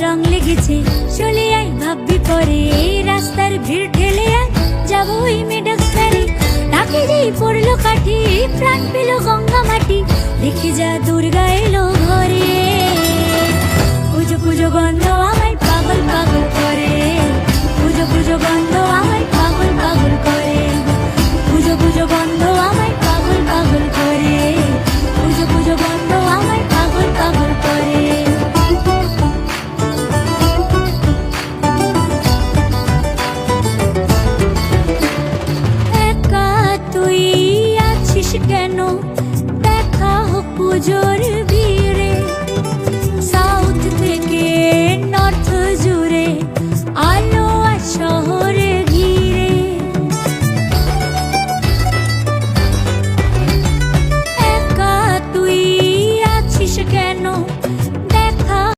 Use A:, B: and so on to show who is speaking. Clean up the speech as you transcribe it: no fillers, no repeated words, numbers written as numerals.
A: রং লেগেছে, চলে আয় ভাববি পরে, এই রাস্তার ভিড় ঠেলে আয় যাবো ওই মেডক্স ফেরি। নাকে যেই পড়লো কাঠি, প্রাণ পেল গঙ্গা মাটি, দেখে যা দুর্গা এলো ঘরে।